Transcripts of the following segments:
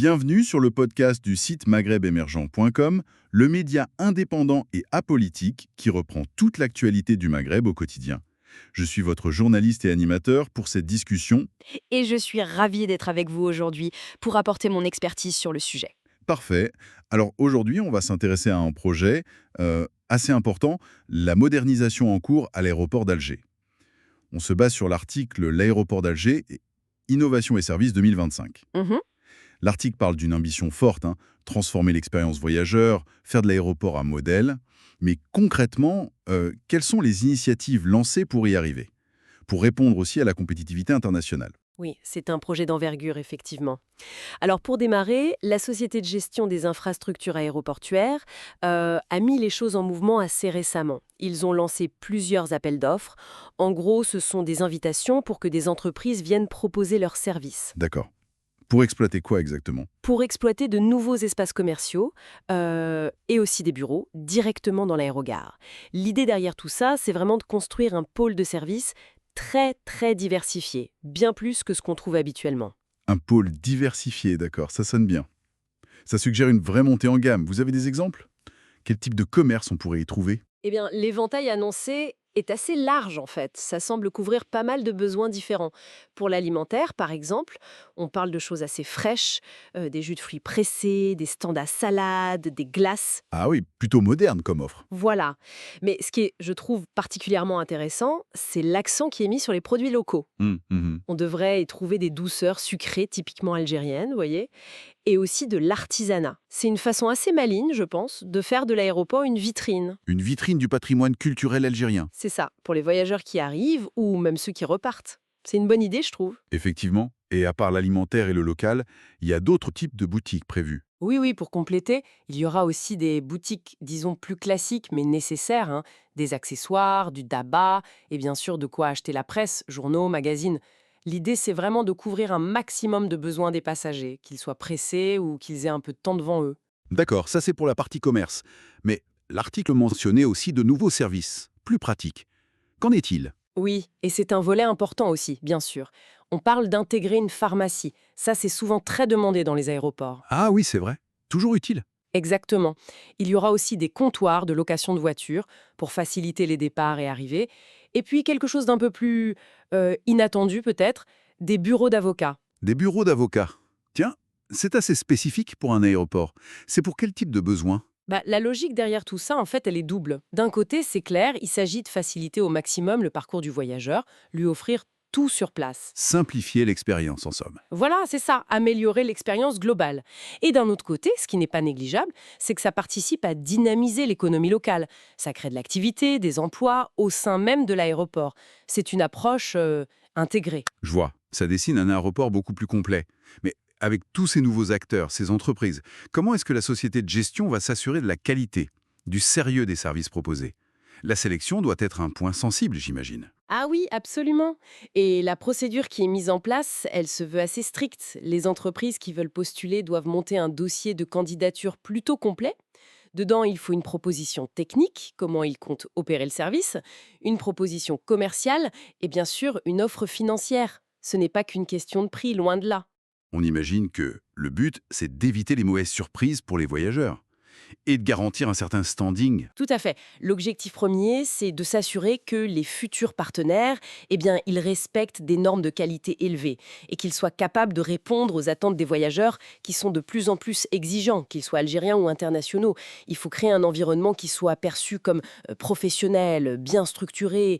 Bienvenue sur le podcast du site maghrebemergent.com, le média indépendant et apolitique qui reprend toute l'actualité du Maghreb au quotidien. Je suis votre journaliste et animateur pour cette discussion. Et je suis ravie d'être avec vous aujourd'hui pour apporter mon expertise sur le sujet. Parfait. Alors aujourd'hui, on va s'intéresser à un projet assez important, la modernisation en cours à l'aéroport d'Alger. On se base sur l'article L'aéroport d'Alger, Innovation et services 2025. Mhm. L'article parle d'une ambition forte, transformer l'expérience voyageur, faire de l'aéroport un modèle. Mais concrètement, quelles sont les initiatives lancées pour y arriver? Pour répondre aussi à la compétitivité internationale. Oui, c'est un projet d'envergure, effectivement. Alors pour démarrer, la Société de gestion des infrastructures aéroportuaires a mis les choses en mouvement assez récemment. Ils ont lancé plusieurs appels d'offres. En gros, ce sont des invitations pour que des entreprises viennent proposer leurs services. D'accord. Pour exploiter quoi exactement? Pour exploiter de nouveaux espaces commerciaux et aussi des bureaux directement dans l'aérogare. L'idée derrière tout ça, c'est vraiment de construire un pôle de services très diversifié, bien plus que ce qu'on trouve habituellement. Un pôle diversifié, d'accord, ça sonne bien. Ça suggère une vraie montée en gamme. Vous avez des exemples? Quel type de commerce on pourrait y trouver? Eh bien, l'éventail annoncé est assez large en fait. Ça semble couvrir pas mal de besoins différents. Pour l'alimentaire, par exemple, on parle de choses assez fraîches, des jus de fruits pressés, des stands à salade, des glaces. Ah oui, plutôt moderne comme offre. Voilà. Mais ce qui est, je trouve, particulièrement intéressant, c'est l'accent qui est mis sur les produits locaux. Mhm. On devrait y trouver des douceurs sucrées typiquement algériennes, vous voyez, et aussi de l'artisanat. C'est une façon assez maligne, je pense, de faire de l'aéroport une vitrine. Une vitrine du patrimoine culturel algérien. C'est ça, pour les voyageurs qui arrivent ou même ceux qui repartent. C'est une bonne idée, je trouve. Effectivement. Et à part l'alimentaire et le local, il y a d'autres types de boutiques prévues. Oui, pour compléter, il y aura aussi des boutiques, disons, plus classiques mais nécessaires, hein, des accessoires, du tabac et bien sûr de quoi acheter la presse, journaux, magazines. L'idée, c'est vraiment de couvrir un maximum de besoins des passagers, qu'ils soient pressés ou qu'ils aient un peu de temps devant eux. D'accord, ça c'est pour la partie commerce. Mais l'article mentionnait aussi de nouveaux services, plus pratiques. Qu'en est-il? Oui, et c'est un volet important aussi, bien sûr. On parle d'intégrer une pharmacie. Ça, c'est souvent très demandé dans les aéroports. Ah oui, c'est vrai. Toujours utile. Exactement. Il y aura aussi des comptoirs de location de voitures pour faciliter les départs et arrivées. Et puis quelque chose d'un peu plus inattendu peut-être, des bureaux d'avocats. Des bureaux d'avocats. Tiens, c'est assez spécifique pour un aéroport. C'est pour quel type de besoin? La logique derrière tout ça, en fait, elle est double. D'un côté, c'est clair, il s'agit de faciliter au maximum le parcours du voyageur, lui offrir tout sur place. Simplifier l'expérience, en somme. Voilà, c'est ça, améliorer l'expérience globale. Et d'un autre côté, ce qui n'est pas négligeable, c'est que ça participe à dynamiser l'économie locale. Ça crée de l'activité, des emplois au sein même de l'aéroport. C'est une approche intégrée. Je vois, ça dessine un aéroport beaucoup plus complet. Mais avec tous ces nouveaux acteurs, ces entreprises, comment est-ce que la société de gestion va s'assurer de la qualité, du sérieux des services proposés? La sélection doit être un point sensible, j'imagine. Ah oui, absolument. Et la procédure qui est mise en place, elle se veut assez stricte. Les entreprises qui veulent postuler doivent monter un dossier de candidature plutôt complet. Dedans, il faut une proposition technique, comment ils comptent opérer le service, une proposition commerciale et bien sûr une offre financière. Ce n'est pas qu'une question de prix, loin de là. On imagine que le but, c'est d'éviter les mauvaises surprises pour les voyageurs et de garantir un certain standing. Tout à fait. L'objectif premier, c'est de s'assurer que les futurs partenaires, eh bien, ils respectent des normes de qualité élevées et qu'ils soient capables de répondre aux attentes des voyageurs qui sont de plus en plus exigeants, qu'ils soient algériens ou internationaux. Il faut créer un environnement qui soit perçu comme professionnel, bien structuré,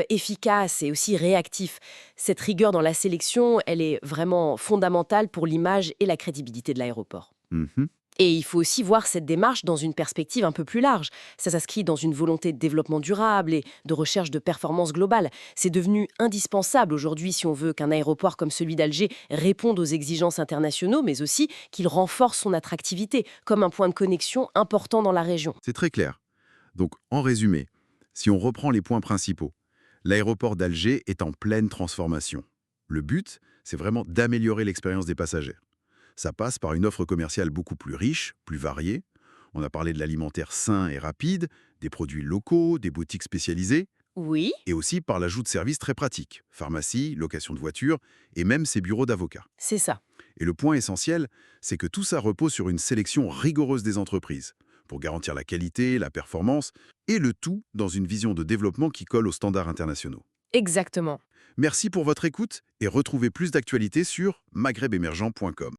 efficace et aussi réactif. Cette rigueur dans la sélection, elle est vraiment fondamentale pour l'image et la crédibilité de l'aéroport. Mhm. Et il faut aussi voir cette démarche dans une perspective un peu plus large. Ça s'inscrit dans une volonté de développement durable et de recherche de performance globale. C'est devenu indispensable aujourd'hui si on veut qu'un aéroport comme celui d'Alger réponde aux exigences internationaux, mais aussi qu'il renforce son attractivité comme un point de connexion important dans la région. C'est très clair. Donc, en résumé, si on reprend les points principaux, l'aéroport d'Alger est en pleine transformation. Le but, c'est vraiment d'améliorer l'expérience des passagers. Ça passe par une offre commerciale beaucoup plus riche, plus variée. On a parlé de l'alimentaire sain et rapide, des produits locaux, des boutiques spécialisées. Oui, Et aussi par l'ajout de services très pratiques, pharmacie, location de voitures et même ses bureaux d'avocats. c'est ça. Et le point essentiel, c'est que tout ça repose sur une sélection rigoureuse des entreprises, pour garantir la qualité, la performance, et le tout dans une vision de développement qui colle aux standards internationaux. Exactement. Merci pour votre écoute et retrouvez plus d'actualités sur maghrebemergent.com.